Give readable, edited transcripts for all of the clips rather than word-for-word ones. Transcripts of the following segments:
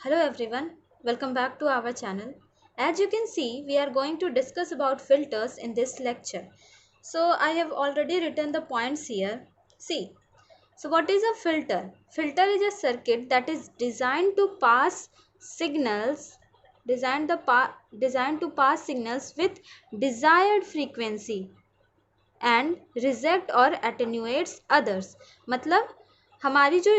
Hello everyone, welcome back to our channel. As you can see, we are going to discuss about filters in this lecture. So I have already written the points here. See, so what is a filter? Filter is a circuit that is designed to pass signals designed to pass signals with desired frequency and reject और एटेन्यूएट्स others. मतलब हमारी जो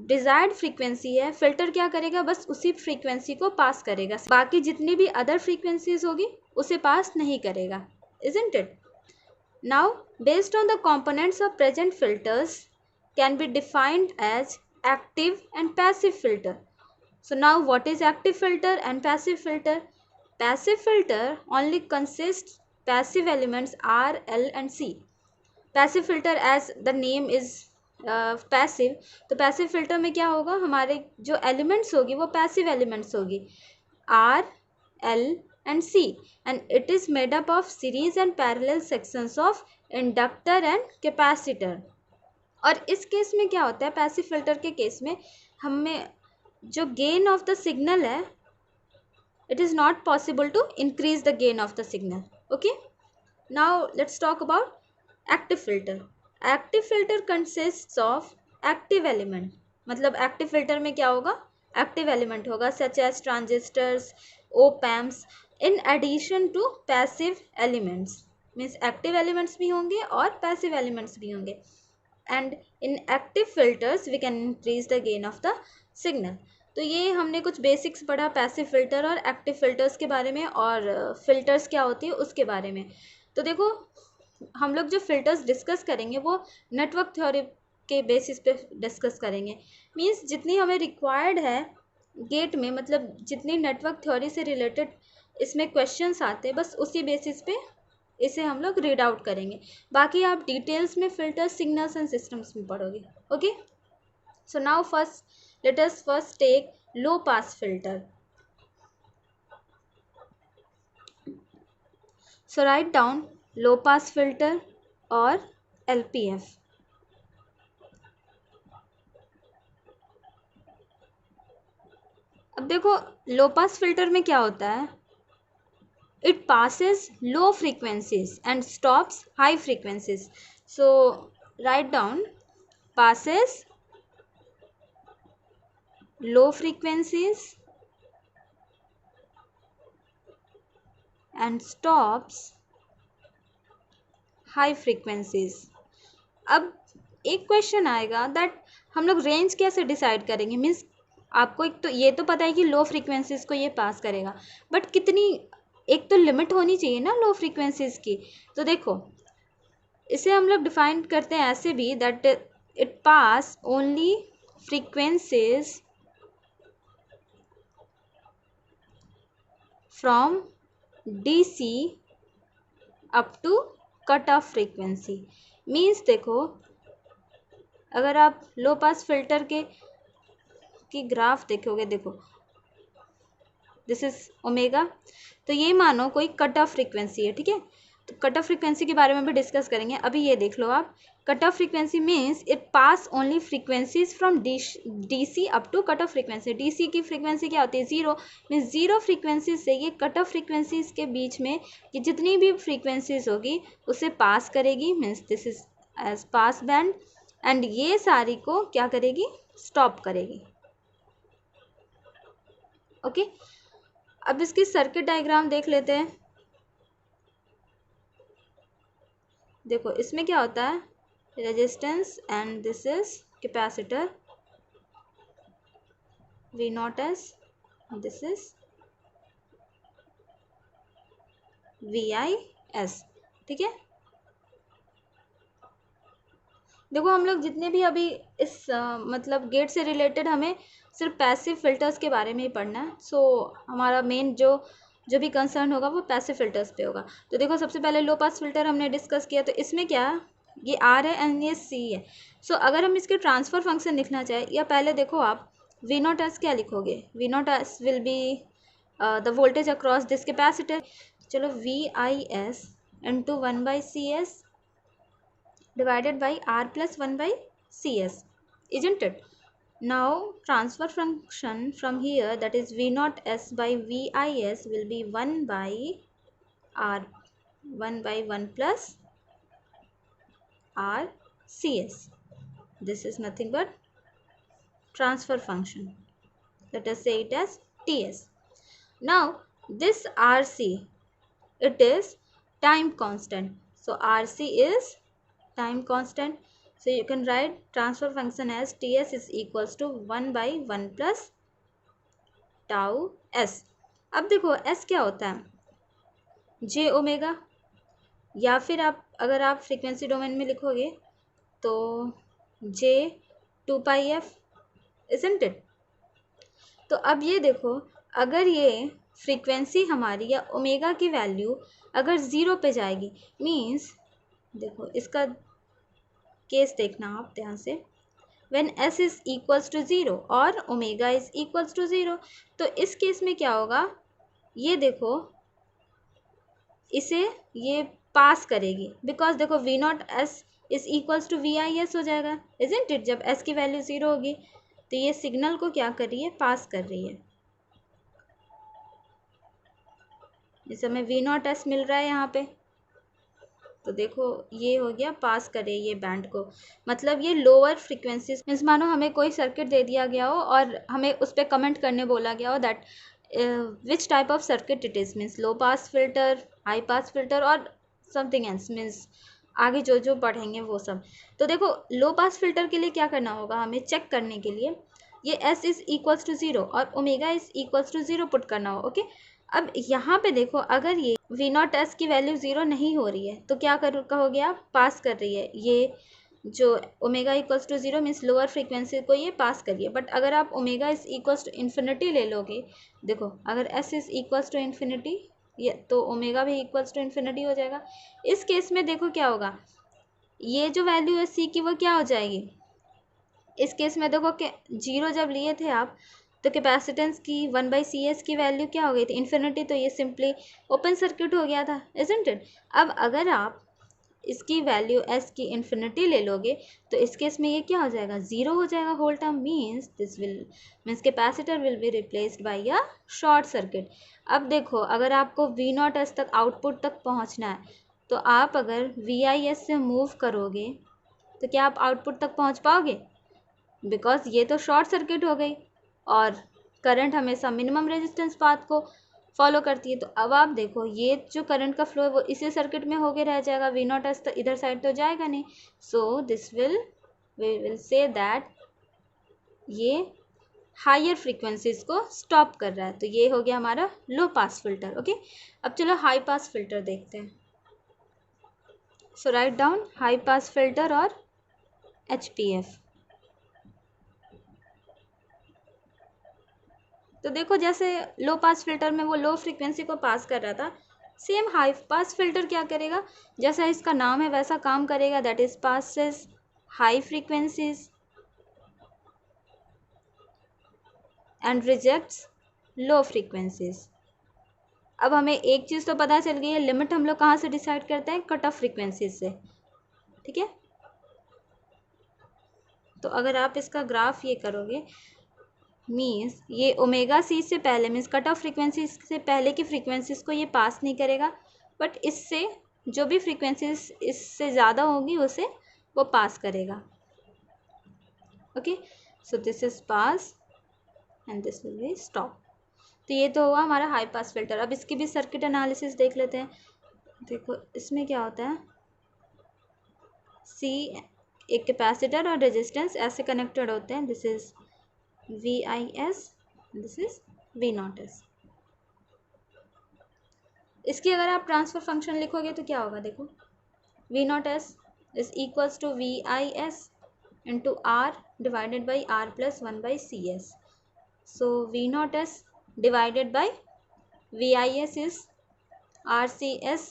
desired frequency है filter क्या करेगा, बस उसी frequency को पास करेगा, बाकी जितनी भी अदर फ्रीक्वेंसीज होगी उसे पास नहीं करेगा। Isn't it? Now based on the components of present filters can be defined as active and passive filter. So now what is active filter and passive filter? Passive filter only consists passive elements R, L and C. Passive filter as the name is passive, तो passive filter में क्या होगा, हमारे जो elements होगी वो passive elements होगी R, L and C and it is made up of series and parallel sections of inductor and capacitor. और इस केस में क्या होता है, पैसिव फिल्टर के केस में हमें जो गेन ऑफ द सिग्नल है it is not possible to increase the gain of the signal. Okay, now let's talk about active filter. Active filter consists of active element. मतलब active filter में क्या होगा, active element होगा such as transistors, op amps in addition to passive elements. means active elements भी होंगे और passive elements भी होंगे and in active filters we can increase the gain of the signal. तो ये हमने कुछ बेसिक्स पढ़ा पैसिव फिल्टर और एक्टिव फिल्टर्स के बारे में और फिल्टर्स क्या होती है उसके बारे में. तो देखो हम लोग जो फिल्टर्स डिस्कस करेंगे वो नेटवर्क थ्योरी के बेसिस पे डिस्कस करेंगे. मींस जितनी हमें रिक्वायर्ड है गेट में, मतलब जितनी नेटवर्क थ्योरी से रिलेटेड इसमें क्वेश्चंस आते हैं बस उसी बेसिस पे इसे हम लोग रीड आउट करेंगे. बाकी आप डिटेल्स में फिल्टर्स, सिग्नल्स एंड सिस्टम्स में पढ़ोगे. Okay, so now first let us first take low pass filter. So write down low pass filter और LPF. अब देखो लो पास फिल्टर में क्या होता है, it passes low frequencies and stops high frequencies. So write down passes low frequencies and stops high frequencies. अब एक question आएगा दैट हम लोग रेंज कैसे डिसाइड करेंगे. मीन्स आपको एक तो ये तो पता है कि लो फ्रीक्वेंसीज को ये पास करेगा, बट कितनी, एक तो लिमिट होनी चाहिए ना लो फ्रीक्वेंसीज की. तो देखो इसे हम लोग डिफाइन करते हैं ऐसे भी that it pass only frequencies from DC up to cut off frequency. Means देखो अगर आप लो पास फिल्टर की ग्राफ देखोगे, देखो दिस इज ओमेगा, तो ये मानो कोई कट ऑफ फ्रीक्वेंसी है. ठीक है, तो कट ऑफ फ्रीक्वेंसी के बारे में भी डिस्कस करेंगे. अभी ये देख लो आप, cut off frequency means it pass only frequencies from DC up to cut off frequency. DC की फ्रीक्वेंसी क्या होती है, जीरो. मीन्स जीरो फ्रीक्वेंसी से ये कट ऑफ फ्रीक्वेंसीज के बीच में ये जितनी भी फ्रीक्वेंसीज होगी उसे पास करेगी. Means this is as pass band and ये सारी को क्या करेगी, स्टॉप करेगी. ओके, अब इसकी सर्किट डायग्राम देख लेते हैं. देखो इसमें क्या होता है, resistance and this is capacitor V0S, this is VIS. ठीक है, देखो हम लोग जितने भी अभी इस मतलब गेट से रिलेटेड हमें सिर्फ पैसिव फिल्टर्स के बारे में ही पढ़ना है. सो हमारा मेन जो भी कंसर्न होगा वो पैसिव फिल्टर्स पे होगा. तो देखो सबसे पहले लो पास फिल्टर हमने डिस्कस किया, तो इसमें क्या ये R है एंड ये C है. सो अगर हम इसके ट्रांसफ़र फंक्शन लिखना चाहें, या पहले देखो आप V0S क्या लिखोगे, V0S will be the voltage across this capacitor. चलो VIS into 1/CS divided by R plus 1/CS, isn't it? Now transfer function from here, that is V naught S by VIS, will be 1 by R, 1 by 1 plus RCS. This is nothing but transfer function. Let us say it as TS. Now this RC, it is time constant. So RC is time constant. So you can write transfer function as TS is equals to 1 by 1 plus tau S. अब देखो S क्या होता है, J omega, या फिर आप अगर आप फ्रीक्वेंसी डोमेन में लिखोगे तो J 2 pi F, isn't it? तो अब ये देखो, अगर ये फ्रीक्वेंसी हमारी या ओमेगा की वैल्यू अगर ज़ीरो पे जाएगी, मीन्स देखो इसका केस देखना आप ध्यान से, when s is equals to zero और omega is equals to zero, तो इस केस में क्या होगा, ये देखो इसे ये पास करेगी, बिकॉज देखो V naught s is equals to V I s हो जाएगा, इजंट इट? जब s की वैल्यू ज़ीरो होगी तो ये सिग्नल को क्या कर रही है, पास कर रही है। इस समय वी नॉट एस मिल रहा है यहाँ पे, तो देखो ये हो गया पास करे ये बैंड को, मतलब ये लोअर फ्रीक्वेंसीज मीन्स मानो हमें कोई सर्किट दे दिया गया हो और हमें उस पर कमेंट करने बोला गया हो that which type of circuit it is, means low pass filter, high pass filter और समथिंग एल्स, मीन्स आगे जो जो पढ़ेंगे वो सब। तो देखो लो पास फिल्टर के लिए क्या करना होगा, हमें चेक करने के लिए ये s is equals to zero और omega is equals to zero put करना हो, ओके। अब यहाँ पे देखो अगर ये वी नॉट एस की वैल्यू ज़ीरो नहीं हो रही है तो क्या कहोगे आप, पास कर रही है, ये जो omega equals to zero means lower frequency को ये पास करिए। बट अगर आप omega is equals to infinity ले लोगे, देखो अगर s is equals to infinity ये तो ओमेगा भी इक्वल्स टू इन्फिनिटी हो जाएगा। इस केस में देखो क्या होगा, ये जो वैल्यू है सी की वो क्या हो जाएगी, इस केस में देखो कि जीरो जब लिए थे आप तो कैपेसिटेंस की 1/CS की वैल्यू क्या हो गई थी, इन्फिनिटी, तो ये सिंपली ओपन सर्किट हो गया था, इजंट इट? अब अगर आप इसकी वैल्यू एस की इन्फिनिटी ले लोगे तो इस केस में ये क्या हो जाएगा, ज़ीरो हो जाएगा whole term, means capacitor will be replaced by a short circuit. अब देखो अगर आपको वी नॉट एस तक आउटपुट तक पहुंचना है तो आप अगर वी आई एस से मूव करोगे तो क्या आप आउटपुट तक पहुंच पाओगे, बिकॉज ये तो शॉर्ट सर्किट हो गई और करंट हमेशा मिनिमम रेजिस्टेंस पाथ को फॉलो करती है। तो अब आप देखो ये जो करंट का फ्लो है वो इसी सर्किट में होके रह जाएगा, वी नॉट एस तो इधर साइड तो जाएगा नहीं। So this we will say that ये हायर फ्रीक्वेंसीज को स्टॉप कर रहा है, तो ये हो गया हमारा लो पास फिल्टर, ओके। अब चलो हाई पास फिल्टर देखते हैं। So write down high pass filter और HPF। तो देखो जैसे लो पास फिल्टर में वो लो फ्रीक्वेंसी को पास कर रहा था, सेम हाई पास फिल्टर क्या करेगा, जैसा इसका नाम है वैसा काम करेगा, that is passes high frequencies and rejects low frequencies. अब हमें एक चीज़ तो पता चल गई है, लिमिट हम लोग कहाँ से डिसाइड करते हैं, कट ऑफ फ्रीक्वेंसीज से, ठीक है। तो अगर आप इसका ग्राफ ये करोगे, मीन्स ये ओमेगा सी से पहले मीन्स कट ऑफ फ्रीक्वेंसी से पहले की फ्रीक्वेंसीज को ये पास नहीं करेगा, बट इससे जो भी फ्रीक्वेंसीज इससे ज़्यादा होगी उसे वो पास करेगा, okay. So this is pass and this will be stop. तो ये तो हुआ हमारा हाई पास फिल्टर। अब इसकी भी सर्किट एनालिसिस देख लेते हैं। देखो इसमें क्या होता है, सी एक कैपेसिटर और रेजिस्टेंस ऐसे कनेक्टेड होते हैं, this is VIS, this is V naught S. इसकी अगर आप ट्रांसफर फंक्शन लिखोगे तो क्या होगा, देखो V naught s is equals to VIS into R divided by R plus 1/CS। So V naught s divided by VIS is RCS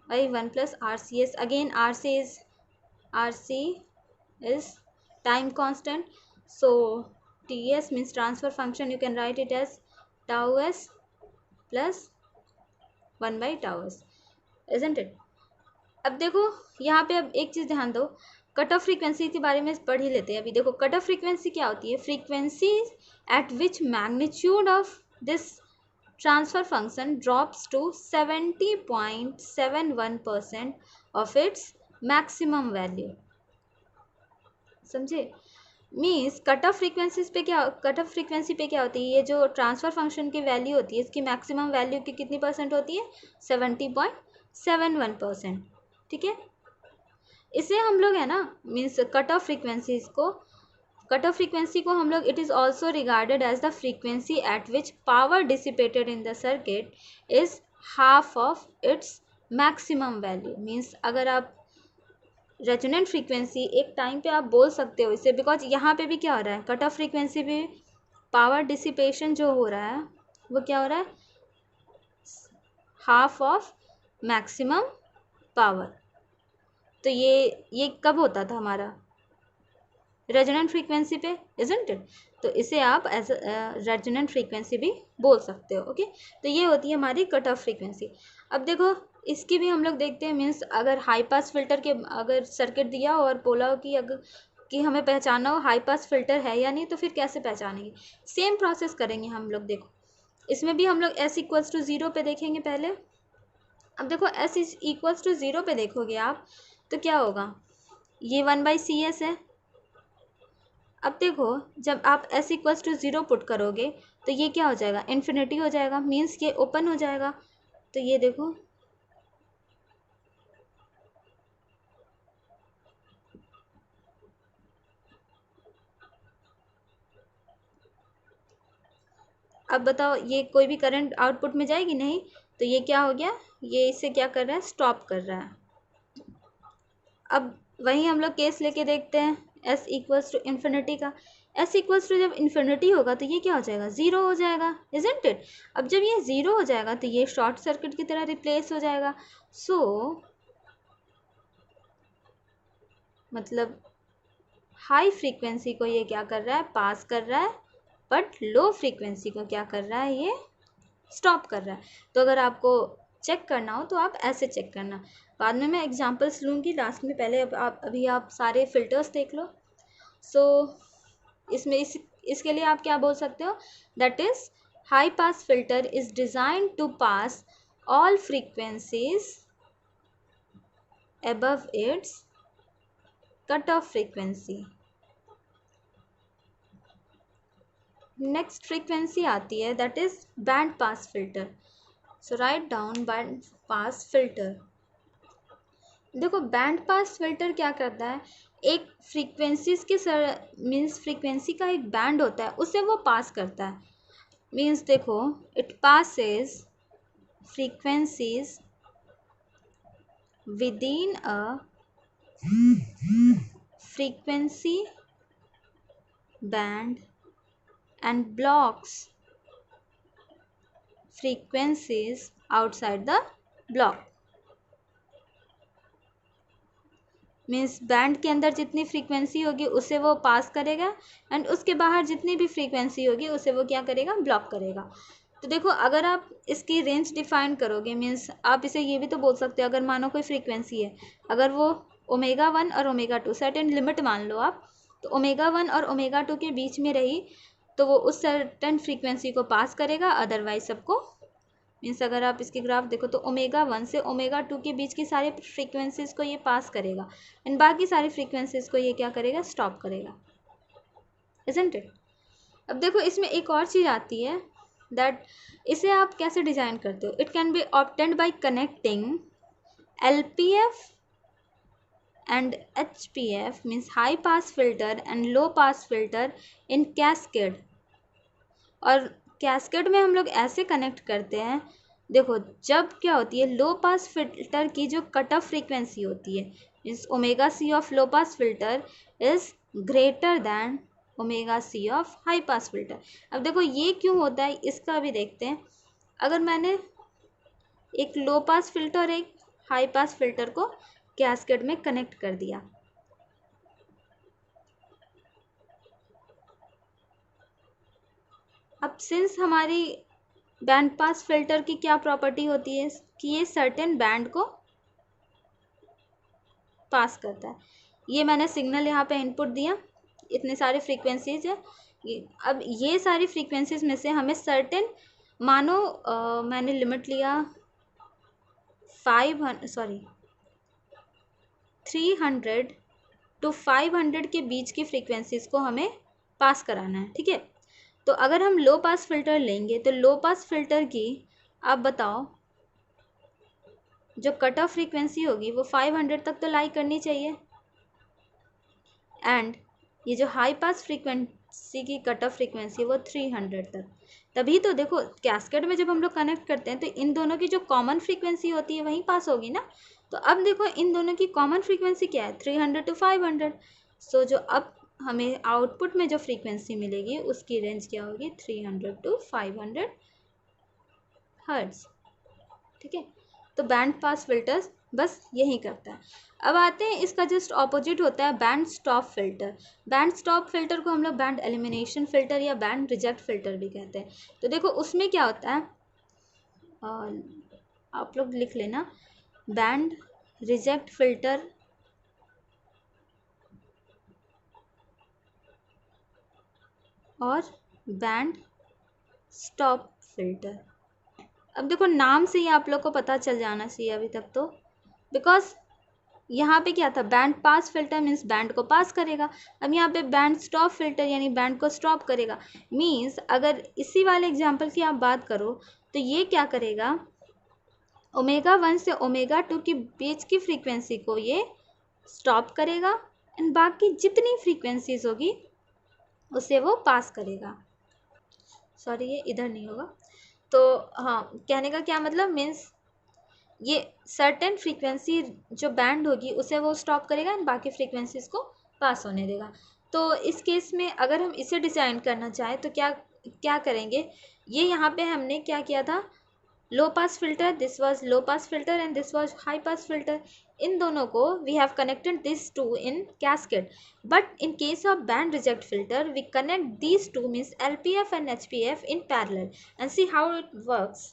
by 1 plus RCS. Again RC is time constant, so TS means transfer function, you can write it as tau s plus 1 by tau s, isn't it? अब देखो यहाँ पे अब एक चीज़ ध्यान दो, cut off frequency के बारे में पढ़ ही लेते हैं अभी। देखो कट ऑफ फ्रीक्वेंसी क्या होती है, frequency at which magnitude of this transfer function drops to 70.71% of its maximum value. समझे? मीन्स कट ऑफ फ्रीक्वेंसीज पे क्या, कट ऑफ फ्रीक्वेंसी पे क्या होती है, ये जो ट्रांसफर फंक्शन की वैल्यू होती है इसकी मैक्सिमम वैल्यू की कितनी परसेंट होती है, 70.71%। ठीक है, इसे हम लोग है ना, मीन्स कट ऑफ फ्रीक्वेंसीज को, कट ऑफ फ्रीक्वेंसी को हम लोग, it is also regarded as the frequency at which power dissipated in the circuit is half of its maximum value. Means अगर आप रेजोनेंट फ्रीक्वेंसी एक टाइम पे आप बोल सकते हो इसे, बिकॉज यहाँ पे भी क्या हो रहा है, कट ऑफ फ्रीक्वेंसी पे पावर डिसिपेशन जो हो रहा है वो क्या हो रहा है, हाफ ऑफ मैक्सिमम पावर। तो ये कब होता था हमारा, रेजोनेंट फ्रीक्वेंसी पे, इजंट इट? तो इसे आप एज रेजोनेंट फ्रीक्वेंसी भी बोल सकते हो। ओके, तो ये होती है हमारी कट ऑफ फ्रीक्वेंसी। अब देखो इसकी भी हम लोग देखते हैं, मीन्स अगर हाई पास फिल्टर के अगर सर्किट दिया हो और बोला हो कि अगर कि हमें पहचानना हो हाई पास फिल्टर है या नहीं, तो फिर कैसे पहचानेंगे, सेम प्रोसेस करेंगे हम लोग। देखो इसमें भी हम लोग एस इक्वल्स टू ज़ीरो पे देखेंगे पहले। अब देखो एस इक्वल्स टू ज़ीरो पे देखोगे आप तो क्या होगा, ये 1/CS है। अब देखो जब आप s equals to zero put करोगे तो ये क्या हो जाएगा, इन्फिनिटी हो जाएगा, मीन्स ये ओपन हो जाएगा। तो ये देखो अब बताओ ये कोई भी करंट आउटपुट में जाएगी नहीं, तो ये क्या हो गया, ये इसे क्या कर रहा है, स्टॉप कर रहा है। अब वही हम लोग केस लेके देखते हैं एस इक्वल्स टू इन्फिनिटी का। एस इक्वल्स टू जब इन्फिनिटी होगा तो ये क्या हो जाएगा, ज़ीरो हो जाएगा, इजंट इट? अब जब ये ज़ीरो हो जाएगा तो ये शॉर्ट सर्किट की तरह रिप्लेस हो जाएगा। सो मतलब हाई फ्रीक्वेंसी को ये क्या कर रहा है, पास कर रहा है, बट लो फ्रीक्वेंसी को क्या कर रहा है, ये स्टॉप कर रहा है। तो अगर आपको चेक करना हो तो आप ऐसे चेक करना, बाद में मैं एग्जांपल्स लूँगी लास्ट में, पहले अब आप अभी आप सारे फिल्टर्स देख लो। सो इसमें इसके लिए आप क्या बोल सकते हो, that is high pass filter is design to pass all frequencies above its cut off frequency. Next frequency आती है that is band pass filter. So write down band pass filter. देखो बैंड पास फिल्टर क्या करता है, एक frequencies के means frequency का एक बैंड होता है उसे वो पास करता है। मीन्स देखो it passes frequencies within a frequency band and blocks frequencies outside the block। Means band के अंदर जितनी फ्रीक्वेंसी होगी उसे वो पास करेगा एंड उसके बाहर जितनी भी फ्रीक्वेंसी होगी उसे वो क्या करेगा, ब्लॉक करेगा। तो देखो अगर आप इसकी रेंज डिफाइन करोगे, मीन्स आप इसे ये भी तो बोल सकते हो, अगर मानो कोई फ्रीक्वेंसी है, अगर वो ओमेगा 1 और ओमेगा 2 सर्टेन लिमिट मान लो आप, तो ओमेगा 1 और ओमेगा 2 के बीच में रही तो वो उस सर्टेन फ्रीक्वेंसी को पास करेगा, अदरवाइज सबको, मीन्स अगर आप इसके ग्राफ देखो तो ओमेगा 1 से ओमेगा 2 के बीच की सारी फ्रीक्वेंसीज को ये पास करेगा एंड बाकी सारी फ्रीक्वेंसीज को ये क्या करेगा, स्टॉप करेगा, इजंट इट? अब देखो इसमें एक और चीज़ आती है दैट इसे आप कैसे डिज़ाइन करते हो, it can be obtained by connecting LPF and HPF means high pass filter and low pass filter in cascade. और कैस्केड में हम लोग ऐसे कनेक्ट करते हैं, देखो जब क्या होती है, लो पास फिल्टर की जो कट ऑफ फ्रीक्वेंसी होती है means omega c of low pass filter is greater than omega c of high pass filter. अब देखो ये क्यों होता है इसका भी देखते हैं। अगर मैंने एक लो पास फिल्टर और एक हाई पास फिल्टर को कैस्केड में कनेक्ट कर दिया, अब सिंस हमारी बैंड पास फिल्टर की क्या प्रॉपर्टी होती है कि ये सर्टेन बैंड को पास करता है, ये मैंने सिग्नल यहाँ पे इनपुट दिया, इतने सारे फ्रीक्वेंसीज है। अब ये सारी फ्रीक्वेंसीज में से हमें सर्टेन, मानो मैंने लिमिट लिया 300 to 500 के बीच की फ्रीक्वेंसीज को हमें पास कराना है, ठीक है। तो अगर हम लो पास फिल्टर लेंगे तो लो पास फिल्टर की आप बताओ जो कट ऑफ फ्रीक्वेंसी होगी वो 500 तक तो लाई करनी चाहिए, एंड ये जो हाई पास फ्रीक्वेंसी की कट ऑफ फ्रीक्वेंसी है वो 300 तक। तभी तो देखो कैस्केड में जब हम लोग कनेक्ट करते हैं तो इन दोनों की जो कॉमन फ्रीक्वेंसी होती है वहीं पास होगी ना। तो अब देखो इन दोनों की कॉमन फ्रीक्वेंसी क्या है, 300 to 500। सो जो अब हमें आउटपुट में जो फ्रीक्वेंसी मिलेगी उसकी रेंज क्या होगी, 300 to 500 हर्ट्ज, ठीक है। तो बैंड पास फिल्टर्स बस यही करता है। अब आते हैं इसका जस्ट ऑपोजिट होता है band stop filter. Band stop filter को हम लोग बैंड एलिमिनेशन फिल्टर या बैंड रिजेक्ट फिल्टर भी कहते हैं। तो देखो उसमें क्या होता है, आप लोग लिख लेना, बैंड रिजेक्ट फिल्टर और बैंड स्टॉप फिल्टर। अब देखो नाम से ही आप लोग को पता चल जाना चाहिए अभी तक तो, बिकॉज यहाँ पे क्या था, band pass filter means band को पास करेगा। अब यहाँ पे बैंड स्टॉप फिल्टर यानी बैंड को स्टॉप करेगा। मीन्स अगर इसी वाले एग्जांपल की आप बात करो तो ये क्या करेगा, ω1 से ω2 के बीच की फ्रीक्वेंसी को ये स्टॉप करेगा एंड बाकी जितनी फ्रीक्वेंसीज होगी उसे वो पास करेगा। सॉरी ये इधर नहीं होगा। तो हाँ, कहने का क्या मतलब, मीन्स ये सर्टेन फ्रीक्वेंसी जो बैंड होगी उसे वो स्टॉप करेगा एंड बाकी फ्रीक्वेंसीज को पास होने देगा। तो इस केस में अगर हम इसे डिज़ाइन करना चाहें तो क्या क्या करेंगे, ये यहाँ पे हमने क्या किया था, low pass filter, this was low pass filter and this was high pass filter. इन दोनों को we have connected this two in cascade, but in case of band reject filter we connect these two means LPF and HPF in parallel and see how it works.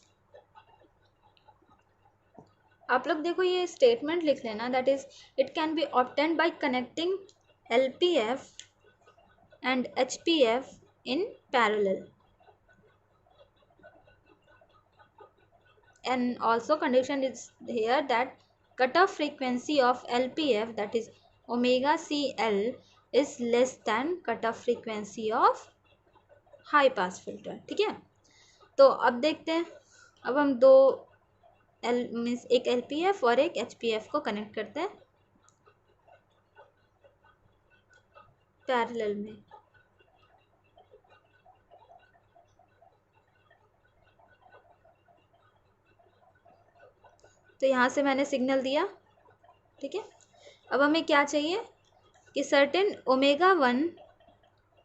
आप लोग देखो ये statement लिख लेना, that is it can be obtained by connecting LPF and HPF in parallel, and also condition is here that cutoff frequency of LPF, that is omega CL, is less than cutoff frequency of high pass filter, ठीक है। तो अब देखते हैं, अब हम दो means एक LPF और एक HPF को कनेक्ट करते हैं पैरेलल में। तो यहाँ से मैंने सिग्नल दिया, ठीक है। अब हमें क्या चाहिए कि सर्टेन ω1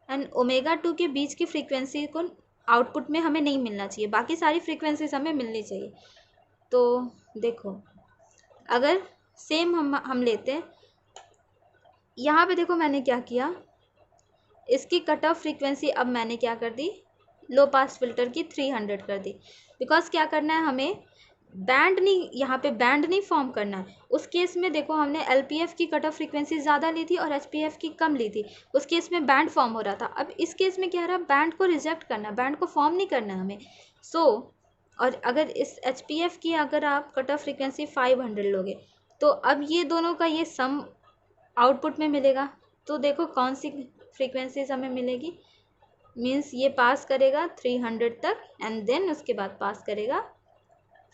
एंड ω2 के बीच की फ्रीक्वेंसी को आउटपुट में हमें नहीं मिलना चाहिए, बाकी सारी फ्रीक्वेंसीज हमें मिलनी चाहिए। तो देखो अगर सेम हम लेते हैं, यहाँ पे देखो मैंने क्या किया, इसकी कट ऑफ फ्रीक्वेंसी अब मैंने क्या कर दी, लो पास फिल्टर की 300 कर दी। बिकॉज क्या करना है हमें, बैंड नहीं, यहाँ पे बैंड नहीं फॉर्म करना है। उस केस में देखो हमने LPF की कट ऑफ फ्रीक्वेंसी ज़्यादा ली थी और HPF की कम ली थी, उस केस में बैंड फॉर्म हो रहा था। अब इस केस में क्या रहा, बैंड को रिजेक्ट करना है, बैंड को फॉर्म नहीं करना है हमें। और अगर इस HPF की अगर आप कट ऑफ फ्रीक्वेंसी 500 लोगे तो अब ये दोनों का ये सम आउटपुट में मिलेगा। तो देखो कौन सी फ्रीक्वेंसीज हमें मिलेगी, मीन्स ये पास करेगा 300 तक एंड देन उसके बाद पास करेगा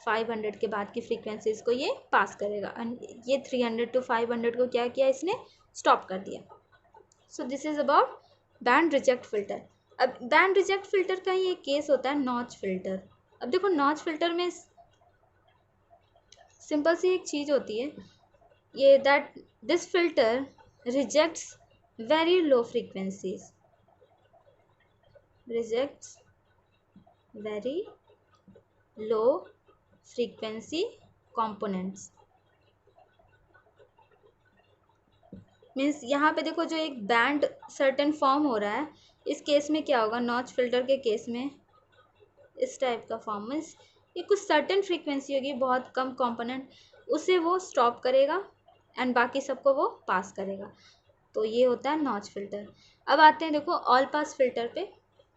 500 के बाद की फ्रीक्वेंसीज को ये पास करेगा, एंड ये 300 to 500 को क्या किया, इसने स्टॉप कर दिया। सो this is about band reject filter. अब बैंड रिजेक्ट फिल्टर का ही एक केस होता है नॉच फिल्टर। अब देखो नॉच फिल्टर में सिंपल सी एक चीज़ होती है ये, that this filter rejects very low frequencies, rejects very low frequency components. Means यहाँ पे देखो जो एक बैंड सर्टेन फॉर्म हो रहा है, इस केस में क्या होगा, नॉच फिल्टर के केस में इस टाइप का फॉर्म, मीन्स ये कुछ सर्टेन फ्रीक्वेंसी होगी, बहुत कम कंपोनेंट, उसे वो स्टॉप करेगा एंड बाकी सबको वो पास करेगा। तो ये होता है नॉच फिल्टर। अब आते हैं देखो ऑल पास फिल्टर पे,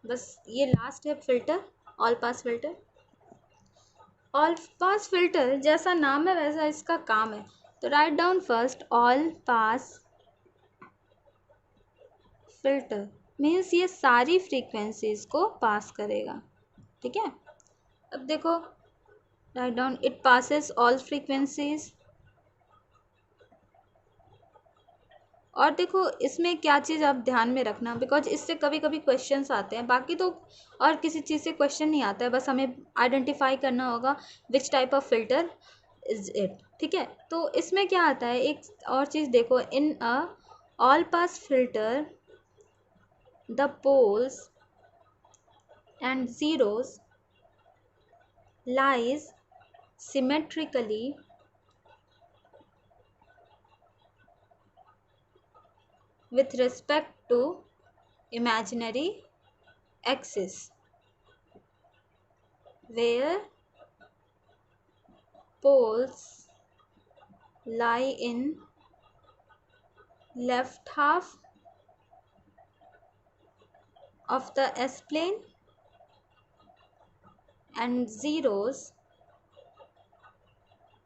बस ये लास्ट है filter, all pass filter. All pass filter जैसा नाम है वैसा इसका काम है, तो write down first all pass filter means ये सारी फ्रीक्वेंसीज को पास करेगा, ठीक है। अब देखो write down it passes all frequencies. और देखो इसमें क्या चीज़ आप ध्यान में रखना, बिकॉज इससे कभी कभी क्वेश्चंस आते हैं, बाकी तो और किसी चीज़ से क्वेश्चन नहीं आता है, बस हमें आइडेंटिफाई करना होगा विच type of filter is it, ठीक है। तो इसमें क्या आता है एक और चीज़ देखो, in a all pass filter the poles and zeros lies symmetrically with respect to imaginary axis, where poles lie in left half of the S-plane and zeros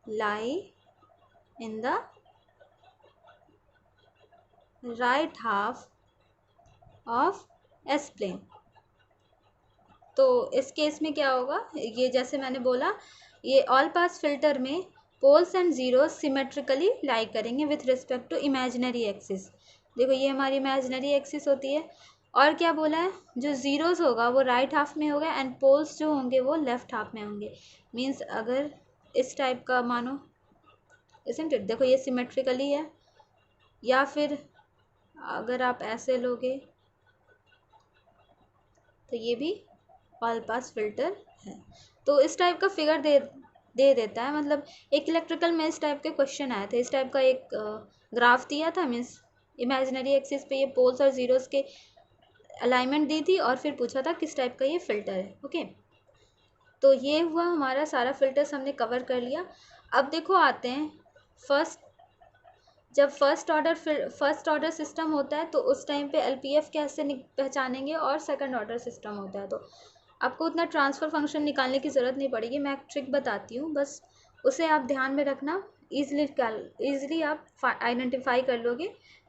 lie in the right half of S-plane। तो इस case में क्या होगा, ये जैसे मैंने बोला, ये ऑल पास फिल्टर में poles and zero symmetrically lie करेंगे with respect to imaginary axis. देखो ये हमारी इमेजिनरी एक्सिस होती है, और क्या बोला है, जो ज़ीरोस होगा वो राइट हाफ में होगा एंड पोल्स जो होंगे वो लेफ्ट हाफ में होंगे। मीन्स अगर इस टाइप का मानो, इसंट इट, देखो ये सिमेट्रिकली है, या फिर अगर आप ऐसे लोगे तो ये भी ऑल पास फिल्टर है। तो इस टाइप का फिगर दे देता है, मतलब एक इलेक्ट्रिकल में इस टाइप के क्वेश्चन आए थे, इस टाइप का एक ग्राफ दिया था, मीन्स इमेजिनरी एक्सिस पे ये पोल्स और जीरोस के अलाइनमेंट दी थी और फिर पूछा था किस टाइप का ये फिल्टर है, ओके। तो ये हुआ हमारा सारा फिल्टर्स हमने कवर कर लिया। अब देखो आते हैं फर्स्ट, जब फर्स्ट ऑर्डर सिस्टम होता है तो उस टाइम पे एलपीएफ कैसे पहचानेंगे, और सेकंड ऑर्डर सिस्टम होता है तो आपको उतना ट्रांसफ़र फंक्शन निकालने की ज़रूरत नहीं पड़ेगी, मैं एक ट्रिक बताती हूँ, बस उसे आप ध्यान में रखना, ईजिली आप आइडेंटिफाई कर लोगे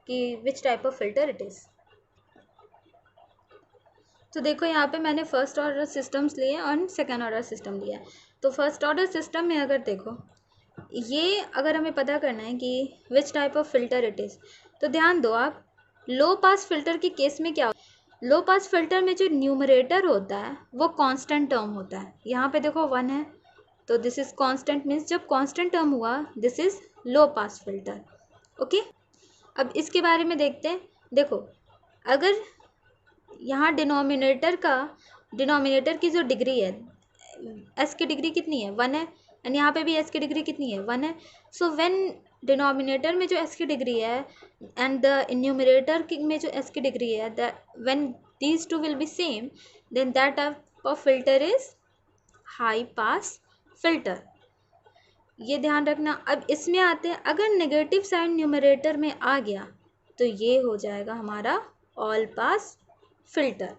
कि विच type of filter it is. तो देखो यहाँ पे मैंने फर्स्ट ऑर्डर सिस्टम्स लिए और सेकेंड ऑर्डर सिस्टम लिया है। तो फर्स्ट ऑर्डर सिस्टम में अगर देखो, ये अगर हमें पता करना है कि विच type of filter it is, तो ध्यान दो आप, लो पास फिल्टर के केस में क्या, लो पास फिल्टर में जो न्यूमरेटर होता है वो कांस्टेंट टर्म होता है। यहाँ पे देखो 1 है, तो दिस इज कांस्टेंट, मीन्स जब कांस्टेंट टर्म हुआ this is low pass filter, okay. अब इसके बारे में देखते हैं। देखो अगर यहाँ डिनोमिनेटर की जो डिग्री है, एस की डिग्री कितनी है, 1 है, एंड यहाँ पे भी एस की डिग्री कितनी है, 1 है। सो व्हेन डिनोमिनेटर में जो एस की डिग्री है एंड द न्यूमरेटर में जो एस की डिग्री है, when these two will be same, then that type of filter is high pass filter, ये ध्यान रखना। अब इसमें आते हैं, अगर नेगेटिव साइन न्यूमरेटर में आ गया तो ये हो जाएगा हमारा ऑल पास फिल्टर।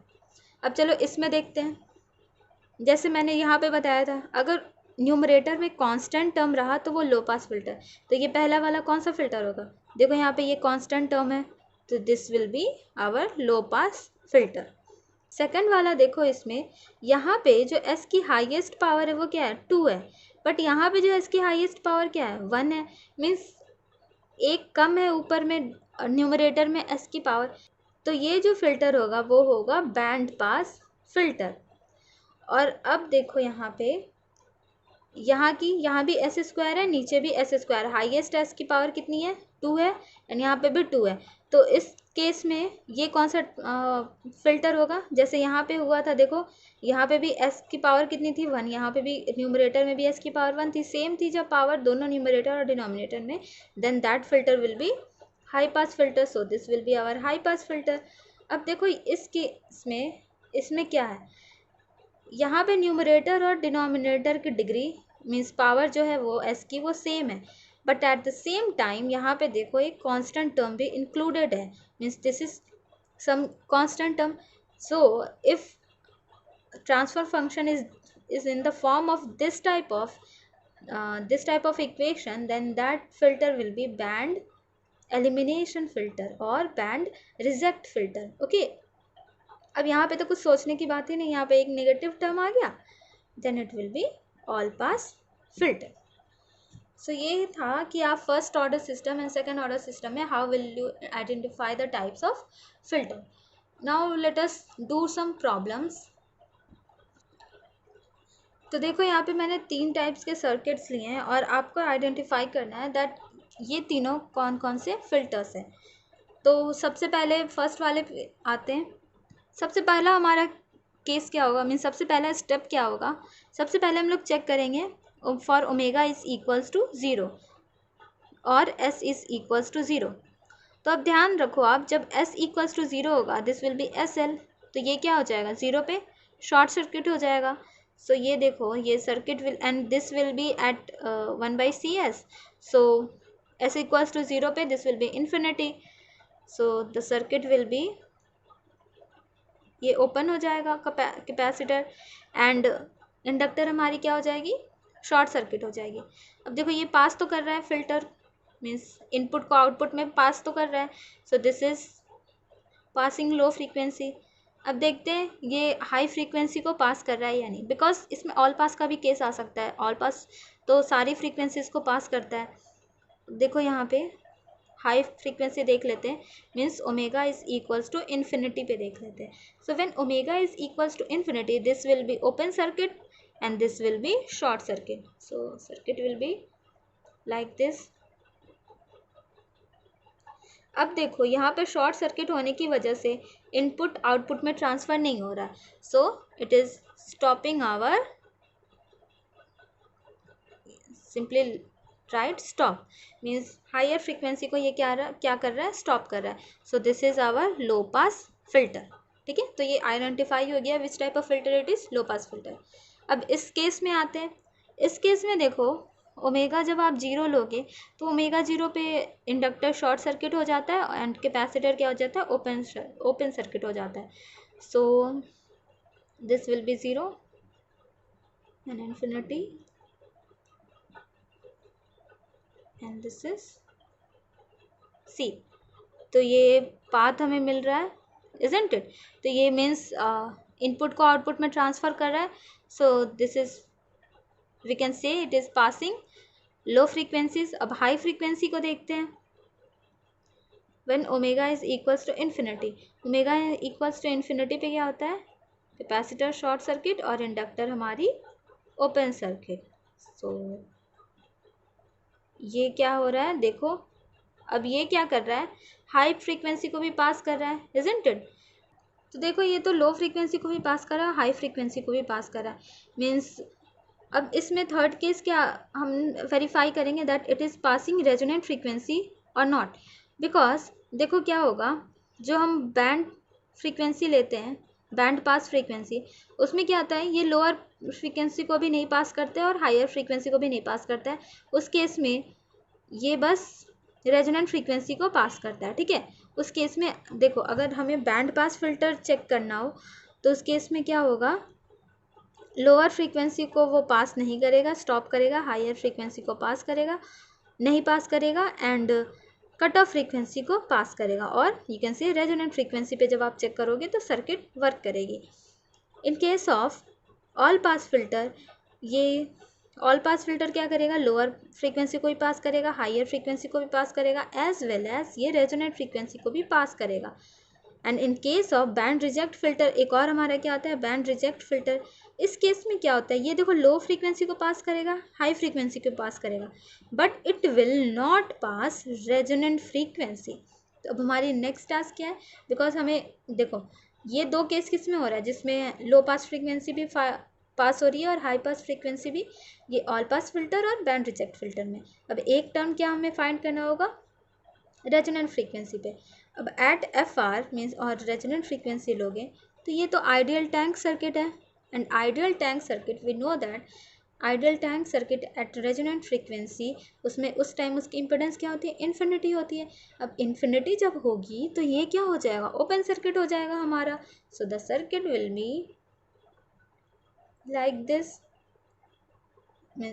अब चलो इसमें देखते हैं, जैसे मैंने यहाँ पे बताया था, अगर न्यूमरेटर में कांस्टेंट टर्म रहा तो वो लो पास फिल्टर, तो ये पहला वाला कौन सा फिल्टर होगा, देखो यहाँ पे ये कांस्टेंट टर्म है, तो this will be our low pass filter. Second वाला देखो, इसमें यहाँ पे जो एस की हाईएस्ट पावर है वो क्या है, 2 है, बट यहाँ पे जो एस की हाईएस्ट पावर क्या है, 1 है, मीन्स एक कम है ऊपर में न्यूमरेटर में एस की पावर, तो ये जो फिल्टर होगा वो होगा बैंड पास फिल्टर। और अब देखो यहाँ पे, यहाँ भी एस स्क्वायर है, नीचे भी एस स्क्वायर, हाईएस्ट एस की पावर कितनी है, 2 है, एंड यहाँ पे भी 2 है। तो इस केस में ये कौन सा फिल्टर होगा, जैसे यहाँ पे हुआ था, देखो यहाँ पे भी एस की पावर कितनी थी, 1, यहाँ पे भी न्यूमरेटर में भी एस की पावर 1 थी, सेम थी जब पावर दोनों न्यूमरेटर और डिनोमिनेटर में, then that filter will be high pass filter, so this will be our high pass filter. अब देखो इस केस में, इसमें क्या है, यहाँ पे न्यूमरेटर और डिनोमिनेटर की डिग्री मीन्स पावर जो है वो एस की वो सेम है, but at the same time यहाँ पे देखो एक कांस्टेंट टर्म भी इंक्लूडेड है, means this is some constant term. So if transfer function is in the form of this type of equation, then that filter will be band elimination filter or band reject filter. Okay, अब यहाँ पे तो कुछ सोचने की बात ही नहीं, यहाँ पे एक नेगेटिव टर्म आ गया, then it will be all pass filter. So ये था कि आप first order system and second order system में how will you identify the types of filter. Now let us do some problems. तो देखो यहाँ पे मैंने 3 टाइप्स के सर्किट्स लिए हैं और आपको आइडेंटिफाई करना है दैट ये तीनों कौन कौन से फिल्टर्स हैं. तो सबसे पहले फर्स्ट वाले पे आते हैं. सबसे पहला हमारा केस क्या होगा, मीन सबसे पहला स्टेप क्या होगा. सबसे पहले हम लोग चेक करेंगे for omega is equals to 0 और एस इज इक्वल्स टू 0. तो अब ध्यान रखो आप, जब एस इक्वल्स टू 0 होगा this will B S L, तो ये क्या हो जाएगा 0 पे शॉर्ट सर्किट हो जाएगा. सो ये देखो ये circuit will and this will be at 1/CS. So s equals to 0 पे this will be infinity. So the circuit will be, ये ओपन हो जाएगा कैपेसिटर एंड इंडक्टर हमारी क्या हो जाएगी शॉर्ट सर्किट हो जाएगी. अब देखो ये पास तो कर रहा है फिल्टर, मीन्स इनपुट को आउटपुट में पास तो कर रहा है. So this is passing low frequency. अब देखते हैं ये हाई फ्रीक्वेंसी को पास कर रहा है या नहीं, बिकॉज इसमें ऑल पास का भी केस आ सकता है. ऑल पास तो सारी फ्रीक्वेंसीज को पास करता है. देखो यहाँ पे हाई फ्रीक्वेंसी देख लेते हैं, means omega is equals to infinity पे देख लेते हैं. So when omega is equals to infinity this will be open circuit and this will be short circuit. So circuit will be like this. अब देखो यहाँ पे शॉर्ट सर्किट होने की वजह से इनपुट आउटपुट में ट्रांसफ़र नहीं हो रहा, so it is stopping our simply right stop, means higher frequency को ये क्या कर रहा है स्टॉप कर रहा है. So this is our low pass filter. ठीक है, तो ये आइडेंटिफाई हो गया which type of filter it is low pass filter. अब इस केस में आते हैं. इस केस में देखो ओमेगा जब आप 0 लोगे तो ओमेगा 0 पे इंडक्टर शॉर्ट सर्किट हो जाता है एंड कैपेसिटर क्या हो जाता है ओपन सर्किट हो जाता है. So this will B 0 and infinity and this is C. तो ये पाथ हमें मिल रहा है इजंट इट. तो ये मीन्स इनपुट को आउटपुट में ट्रांसफ़र कर रहा है. So this is we can say it is passing low frequencies. अब हाई फ्रीक्वेंसी को देखते हैं. When omega is equals to infinity, omega equals to infinity पे क्या होता है कैपेसिटर शॉर्ट सर्किट और इंडक्टर हमारी ओपन सर्किट. सो ये क्या हो रहा है देखो, अब ये क्या कर रहा है हाई फ्रीक्वेंसी को भी पास कर रहा है इजंट इट. तो देखो ये तो लो फ्रीक्वेंसी को भी पास कर रहा है, हाई फ्रीक्वेंसी को भी पास कर रहा है. मीन्स अब इसमें थर्ड केस क्या हम वेरीफाई करेंगे that it is passing resonant frequency और नॉट. बिकॉज देखो क्या होगा, जो हम बैंड फ्रीक्वेंसी लेते हैं बैंड पास फ्रीक्वेंसी, उसमें क्या होता है ये लोअर फ्रीक्वेंसी को भी नहीं पास करते और हायर फ्रीक्वेंसी को भी नहीं पास करता है. उस केस में ये बस रेजोनेंट फ्रीक्वेंसी को पास करता है. ठीक है, उस केस में देखो अगर हमें बैंड पास फिल्टर चेक करना हो तो उस केस में क्या होगा लोअर फ्रीक्वेंसी को वो पास नहीं करेगा, स्टॉप करेगा, हायर फ्रीक्वेंसी को पास करेगा नहीं पास करेगा एंड कट ऑफ फ्रीक्वेंसी को पास करेगा. और you can say resonant frequency पे जब आप चेक करोगे तो सर्किट वर्क करेगी. इन case of all pass filter, ये ऑल पास फिल्टर क्या करेगा लोअर फ्रीक्वेंसी को भी पास करेगा, हायर फ्रीक्वेंसी को भी पास करेगा, एज वेल एज ये रेजोनेंट फ्रीक्वेंसी को भी पास करेगा. And in case of band reject filter, एक और हमारा क्या होता है बैंड रिजेक्ट फिल्टर. इस केस में क्या होता है ये देखो लो फ्रीक्वेंसी को पास करेगा, हाई फ्रीक्वेंसी को पास करेगा, but it will not pass resonant frequency. तो अब हमारी नेक्स्ट टास्क क्या है, बिकॉज हमें देखो ये दो केस किस में हो रहा है जिसमें लो पास फ्रीक्वेंसी भी पास हो रही है और हाई पास फ्रीक्वेंसी भी, ये ऑल पास फिल्टर और बैंड रिजेक्ट फिल्टर में. अब एक टर्म क्या हमें फाइंड करना होगा रेजोनेंट फ्रीक्वेंसी पे. अब एट एफ आर मीन्स और रेजोनेंट फ्रीक्वेंसी लोगे तो ये तो आइडियल टैंक सर्किट है. And ideal tank circuit we know that ideal tank circuit at resonant frequency, उसमें उस टाइम उसकी इम्पिडेंस क्या होती है, इन्फिनिटी होती है। अब इन्फिनिटी जब होगी तो ये क्या हो जाएगा, ओपन सर्किट हो जाएगा हमारा। सो the circuit will be like this,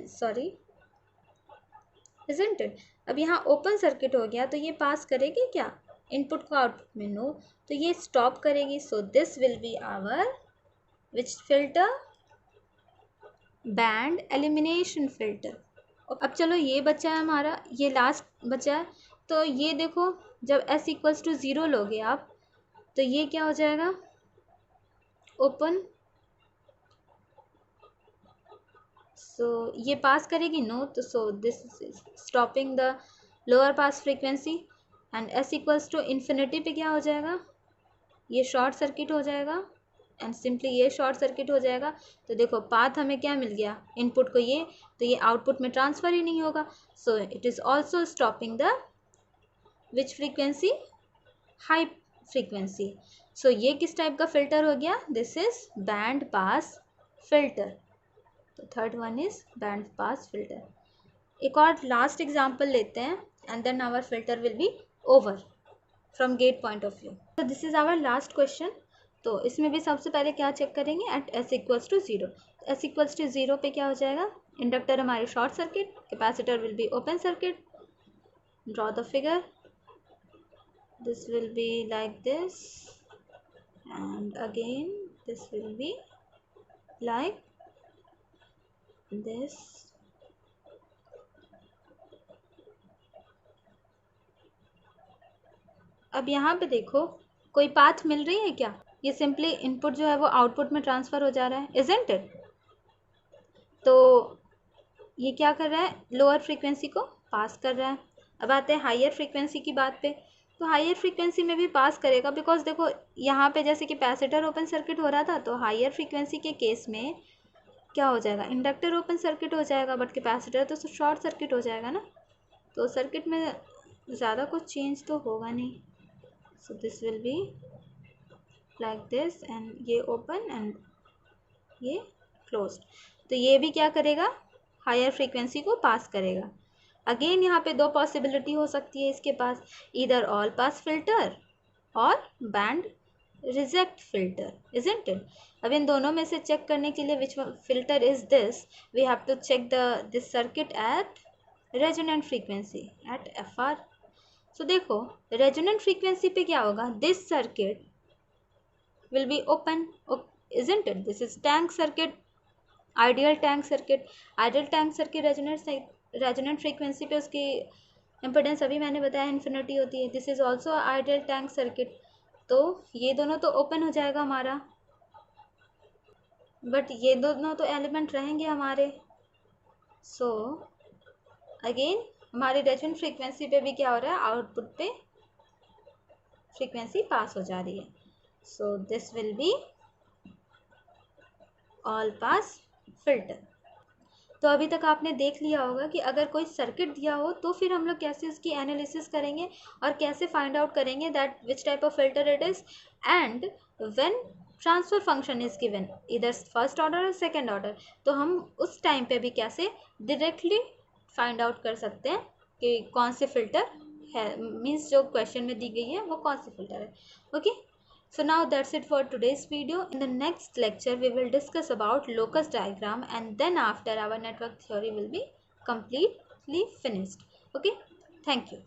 sorry, isn't it. अब यहाँ ओपन सर्किट हो गया तो ये पास करेगी क्या, इनपुट को आउटपुट में, नो, तो ये स्टॉप करेगी। So this will be our which filter, band elimination filter. अब चलो ये बचा है हमारा, ये लास्ट बचा है। तो ये देखो, जब s इक्वल्स टू 0 लोगे आप, तो ये क्या हो जाएगा, ओपन। सो ये पास करेगी, नो, तो so this is stopping the lower pass frequency. And s equals to infinity पे क्या हो जाएगा, ये शॉर्ट सर्किट हो जाएगा, एंड सिंपली ये शॉर्ट सर्किट हो जाएगा। तो देखो पाथ हमें क्या मिल गया, इनपुट को ये, तो ये आउटपुट में ट्रांसफ़र ही नहीं होगा। So it is also stopping the which frequency, high frequency. सो ये किस टाइप का फिल्टर हो गया, this is band pass filter. तो third one is band pass filter. एक और लास्ट एग्जांपल लेते हैं and then our filter will be over from gate point of view. तो this is our last question. तो इसमें भी सबसे पहले क्या चेक करेंगे, at s equals to 0। s equals to 0 पे क्या हो जाएगा, इंडक्टर हमारे short circuit, capacitor will be open circuit. Draw the figure, this will be like this, and again this will be like this. अब यहाँ पे देखो कोई पाथ मिल रही है क्या, ये सिंपली इनपुट जो है वो आउटपुट में ट्रांसफ़र हो जा रहा है, इजंट इट। तो ये क्या कर रहा है, लोअर फ्रीक्वेंसी को पास कर रहा है। अब आते हैं हायर फ्रीक्वेंसी की बात पे। तो हायर फ्रीक्वेंसी में भी पास करेगा, बिकॉज देखो यहाँ पे जैसे कि कैपेसिटर ओपन सर्किट हो रहा था, तो हायर फ्रीक्वेंसी के केस में क्या हो जाएगा, इंडक्टर ओपन सर्किट हो जाएगा, बट कैपेसिटर तो शॉर्ट सर्किट हो जाएगा ना। तो सर्किट में ज़्यादा कुछ चेंज तो होगा नहीं। So this will be like this, and ये ओपन एंड ये क्लोज्ड। तो ये भी क्या करेगा, हायर फ्रीक्वेंसी को पास करेगा। अगेन यहाँ पे दो पॉसिबिलिटी हो सकती है इसके पास, इधर ऑल पास फिल्टर और band reject filter, isn't it. अब इन दोनों में से चेक करने के लिए which filter is this, we have to check this circuit at resonant frequency at FR। So देखो रेजोनेंट फ्रीक्वेंसी पे क्या होगा, this circuit will be open, isn't it, this is tank circuit, ideal tank circuit. Ideal tank circuit resonant frequency पे उसकी impedance अभी मैंने बताया infinity होती है। This is also ideal tank circuit. तो ये दोनों तो ओपन हो जाएगा हमारा, बट ये दोनों तो एलिमेंट रहेंगे हमारे। सो अगेन हमारी रेजोनेंट फ्रीक्वेंसी पे भी क्या हो रहा है, आउटपुट पे फ्रीक्वेंसी पास हो जा रही है। So this will be all pass filter. तो अभी तक आपने देख लिया होगा कि अगर कोई सर्किट दिया हो तो फिर हम लोग कैसे उसकी एनालिसिस करेंगे और कैसे फाइंड आउट करेंगे that which type of filter it is, and when transfer function is given इधर फर्स्ट ऑर्डर और सेकेंड ऑर्डर, तो हम उस टाइम पे भी कैसे डायरेक्टली फाइंड आउट कर सकते हैं कि कौन से फिल्टर है, मीन्स जो क्वेश्चन में दी गई है वो कौन से फिल्टर है। Okay, so now that's it for today's video. In the next lecture we will discuss about locus diagram, and then after our network theory will be completely finished. Okay, thank you.